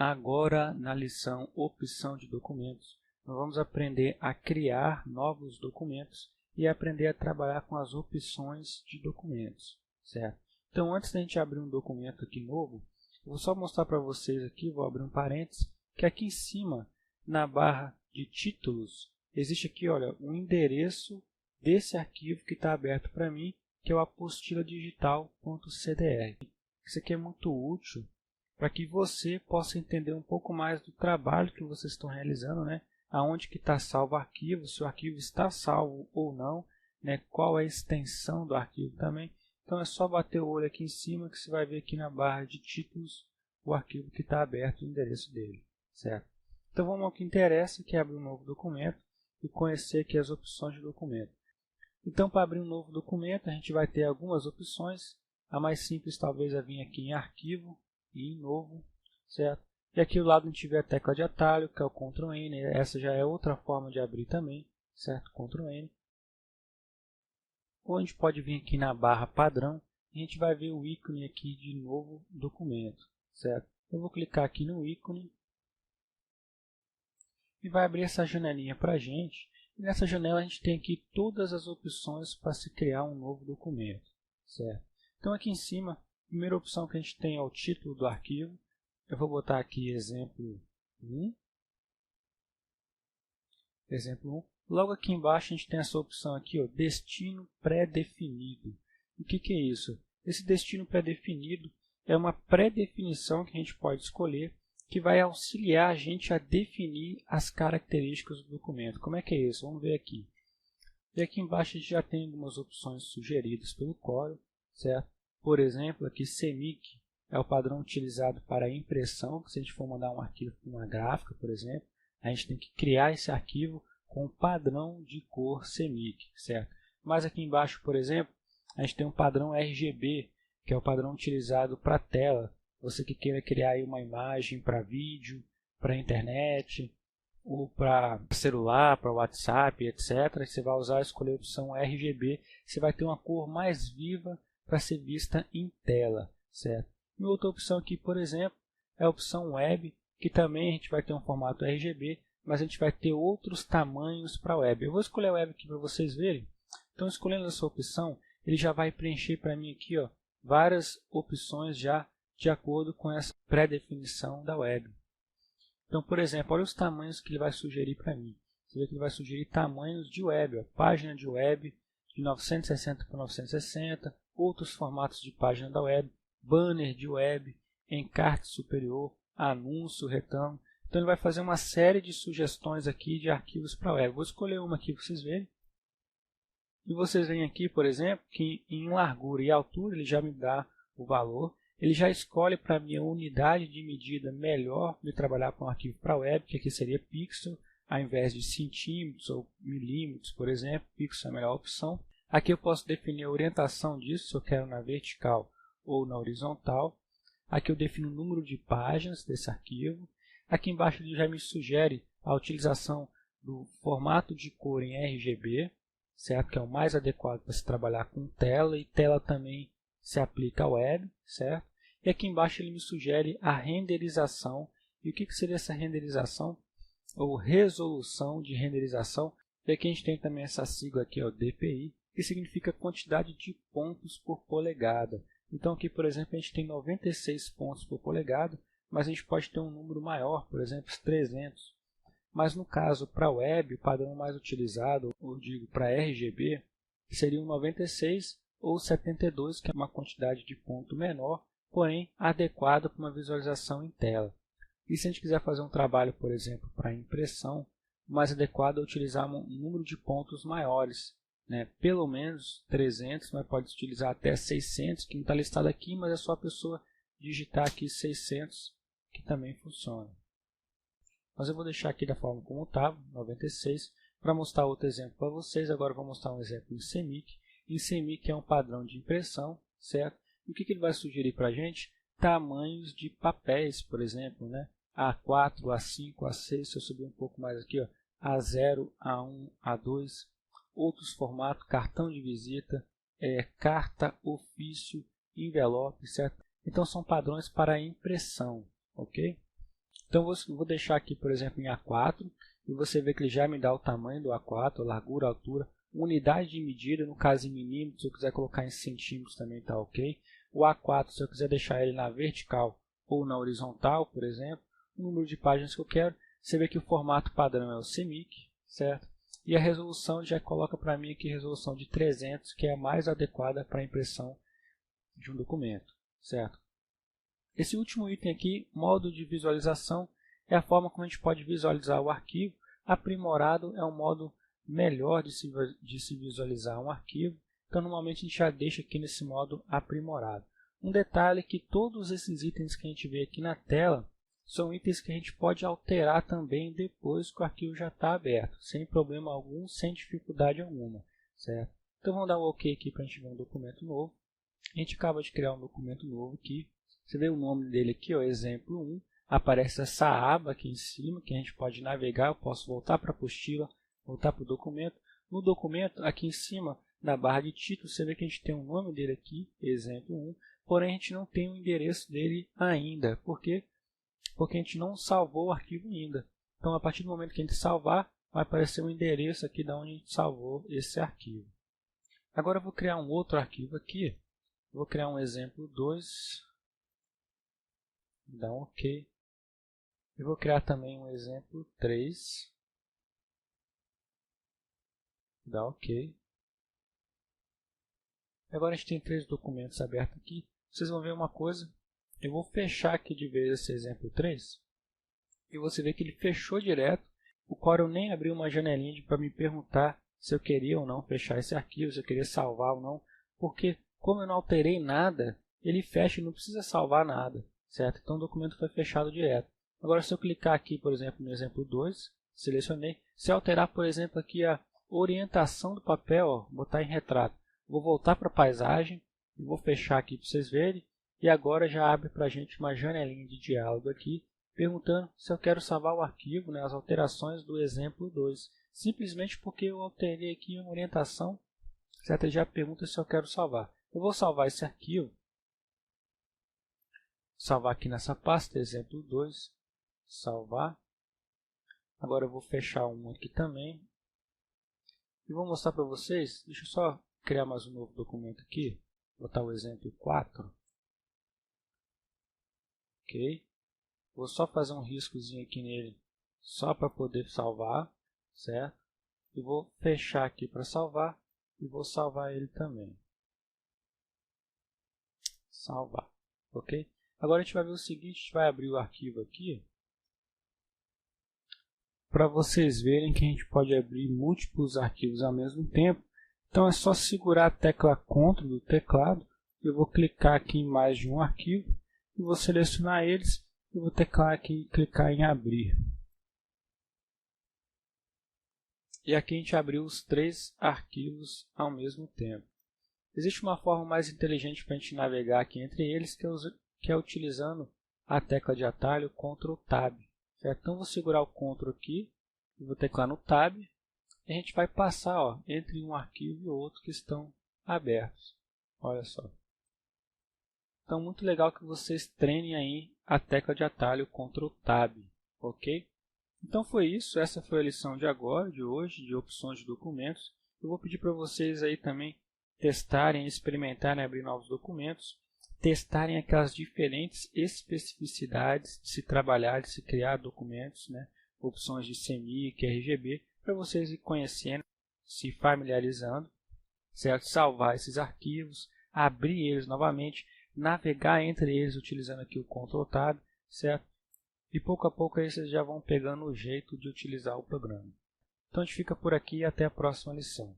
Agora, na lição Opção de Documentos, nós vamos aprender a criar novos documentos e aprender a trabalhar com as opções de documentos, certo? Então, antes da gente abrir um documento aqui novo, eu vou só mostrar para vocês aqui, vou abrir um parênteses, que aqui em cima, na barra de títulos, existe aqui, olha, um endereço desse arquivo que está aberto para mim, que é o apostiladigital.cdr. Isso aqui é muito útil para que você possa entender um pouco mais do trabalho que vocês estão realizando, né? Aonde que está salvo o arquivo, se o arquivo está salvo ou não, né? Qual é a extensão do arquivo também. Então é só bater o olho aqui em cima que você vai ver aqui na barra de títulos o arquivo que está aberto, o endereço dele, certo? Então vamos ao que interessa, que é abrir um novo documento e conhecer aqui as opções de documento. Então, para abrir um novo documento, a gente vai ter algumas opções. A mais simples talvez é vir aqui em Arquivo e em Novo, certo? E aqui ao lado a gente vê a tecla de atalho, que é o Ctrl N. Essa já é outra forma de abrir também, certo? Ctrl N. Ou a gente pode vir aqui na barra padrão e a gente vai ver o ícone aqui de novo documento, certo? Eu vou clicar aqui no ícone e vai abrir essa janelinha para a gente. E nessa janela a gente tem aqui todas as opções para se criar um novo documento, certo? Então aqui em cima, a primeira opção que a gente tem é o título do arquivo. Eu vou botar aqui exemplo 1. Exemplo 1. Logo aqui embaixo a gente tem essa opção aqui, ó, destino pré-definido. O que é isso? Esse destino pré-definido é uma pré-definição que a gente pode escolher que vai auxiliar a gente a definir as características do documento. Como é que é isso? Vamos ver aqui. E aqui embaixo a gente já tem algumas opções sugeridas pelo Corel, certo? Por exemplo, aqui CMYK é o padrão utilizado para a impressão, que se a gente for mandar um arquivo para uma gráfica, por exemplo, a gente tem que criar esse arquivo com o padrão de cor CMYK, certo? Mas aqui embaixo, por exemplo, a gente tem um padrão RGB, que é o padrão utilizado para a tela. Você que queira criar aí uma imagem para vídeo, para internet, ou para celular, para WhatsApp, etc. Você vai usar, escolher a opção RGB. Você vai ter uma cor mais viva para ser vista em tela, certo? E outra opção aqui, por exemplo, é a opção Web, que também a gente vai ter um formato RGB, mas a gente vai ter outros tamanhos para web. Eu vou escolher a web aqui para vocês verem. Então, escolhendo essa opção, ele já vai preencher para mim aqui, ó, várias opções já de acordo com essa pré-definição da web. Então, por exemplo, olha os tamanhos que ele vai sugerir para mim. Você vê que ele vai sugerir tamanhos de web, ó, página de web de 960 por 960, outros formatos de página da web, banner de web, encarte superior, anúncio, retângulo. Então ele vai fazer uma série de sugestões aqui de arquivos para web. Vou escolher uma aqui para vocês verem. E vocês veem aqui, por exemplo, que em largura e altura ele já me dá o valor. Ele já escolhe para a minha unidade de medida melhor de trabalhar com um arquivo para web, que aqui seria pixel, ao invés de centímetros ou milímetros, por exemplo. Pixel é a melhor opção. Aqui eu posso definir a orientação disso, se eu quero na vertical ou na horizontal. Aqui eu defino o número de páginas desse arquivo. Aqui embaixo ele já me sugere a utilização do formato de cor em RGB, certo? Que é o mais adequado para se trabalhar com tela, e tela também se aplica à web, certo? E aqui embaixo ele me sugere a renderização. E o que seria essa renderização? Ou resolução de renderização. E aqui a gente tem também essa sigla aqui, ó, DPI, que significa quantidade de pontos por polegada. Então aqui, por exemplo, a gente tem 96 pontos por polegada, mas a gente pode ter um número maior, por exemplo, 300. Mas no caso, para web, o padrão mais utilizado, ou digo para RGB, seriam 96 ou 72, que é uma quantidade de ponto menor, porém adequada para uma visualização em tela. E se a gente quiser fazer um trabalho, por exemplo, para impressão, o mais adequado é utilizar um número de pontos maiores, né? Pelo menos 300, mas pode utilizar até 600, que não está listado aqui, mas é só a pessoa digitar aqui 600, que também funciona. Mas eu vou deixar aqui da forma como estava, 96, para mostrar outro exemplo para vocês. Agora eu vou mostrar um exemplo em CMYK. Em CMYK é um padrão de impressão, certo? E o que ele vai sugerir para a gente? Tamanhos de papéis, por exemplo, né? A4, A5, A6, se eu subir um pouco mais aqui, ó, A0, A1, A2, outros formatos, cartão de visita, carta, ofício, envelope, certo? Então são padrões para impressão, ok? Então vou deixar aqui, por exemplo, em A4, e você vê que ele já me dá o tamanho do A4, a largura, a altura, unidade de medida, no caso em milímetros, se eu quiser colocar em centímetros também está ok. O A4, se eu quiser deixar ele na vertical ou na horizontal, por exemplo, o número de páginas que eu quero, você vê que o formato padrão é o CMYK, certo? E a resolução já coloca para mim aqui resolução de 300, que é a mais adequada para a impressão de um documento, certo? Esse último item aqui, modo de visualização, é a forma como a gente pode visualizar o arquivo. Aprimorado é um modo melhor de se visualizar um arquivo, então normalmente a gente já deixa aqui nesse modo aprimorado. Um detalhe é que todos esses itens que a gente vê aqui na tela são itens que a gente pode alterar também depois que o arquivo já está aberto, sem problema algum, sem dificuldade alguma, certo? Então vamos dar um OK aqui para a gente ver um documento novo. A gente acaba de criar um documento novo aqui. Você vê o nome dele aqui, ó, exemplo 1. Aparece essa aba aqui em cima que a gente pode navegar. Eu posso voltar para a apostila, voltar para o documento. No documento, aqui em cima, na barra de título, você vê que a gente tem o nome dele aqui, exemplo 1. Porém, a gente não tem o endereço dele ainda. Por quê? Porque a gente não salvou o arquivo ainda. Então, a partir do momento que a gente salvar, vai aparecer o endereço aqui de onde a gente salvou esse arquivo. Agora eu vou criar um outro arquivo aqui. Vou criar um exemplo 2. Dá um OK. Eu vou criar também um exemplo 3. Dá OK. Agora a gente tem 3 documentos abertos aqui. Vocês vão ver uma coisa. Eu vou fechar aqui de vez esse exemplo 3. E você vê que ele fechou direto. O Corel nem abriu uma janelinha para me perguntar se eu queria ou não fechar esse arquivo, se eu queria salvar ou não. Porque como eu não alterei nada, ele fecha e não precisa salvar nada, certo? Então o documento foi fechado direto. Agora se eu clicar aqui, por exemplo, no exemplo 2, selecionei. Se eu alterar, por exemplo, aqui a orientação do papel, ó, botar em retrato, vou voltar para a paisagem e vou fechar aqui para vocês verem. E agora já abre para a gente uma janelinha de diálogo aqui, perguntando se eu quero salvar o arquivo, né, as alterações do exemplo 2. Simplesmente porque eu alterei aqui uma orientação, certo? Ele já pergunta se eu quero salvar. Eu vou salvar esse arquivo. Salvar aqui nessa pasta, exemplo 2. Salvar. Agora eu vou fechar um aqui também. E vou mostrar para vocês. Deixa eu só criar mais um novo documento aqui. Vou botar o exemplo 4. Ok. Vou só fazer um riscozinho aqui nele, só para poder salvar, certo? E vou fechar aqui para salvar. E vou salvar ele também. Salvar. Ok? Agora a gente vai ver o seguinte, a gente vai abrir o arquivo aqui para vocês verem que a gente pode abrir múltiplos arquivos ao mesmo tempo. Então é só segurar a tecla Ctrl do teclado, eu vou clicar aqui em mais de um arquivo e vou selecionar eles e vou teclar aqui e clicar em abrir. E aqui a gente abriu os 3 arquivos ao mesmo tempo. Existe uma forma mais inteligente para a gente navegar aqui entre eles, que é utilizando a tecla de atalho Ctrl Tab. Certo? Então vou segurar o Ctrl aqui e vou teclar no Tab. E a gente vai passar, ó, entre um arquivo e outro que estão abertos. Olha só. Então muito legal que vocês treinem aí a tecla de atalho Ctrl Tab. Ok? Então foi isso. Essa foi a lição de agora, de hoje, de opções de documentos. Eu vou pedir para vocês aí também testarem, experimentarem, abrir novos documentos, testarem aquelas diferentes especificidades de se trabalhar, de se criar documentos, né? Opções de CMYK, RGB, para vocês ir conhecendo, se familiarizando, certo? Salvar esses arquivos, abrir eles novamente, navegar entre eles utilizando aqui o Ctrl Tab, certo? E pouco a pouco aí vocês já vão pegando o jeito de utilizar o programa. Então a gente fica por aqui e até a próxima lição.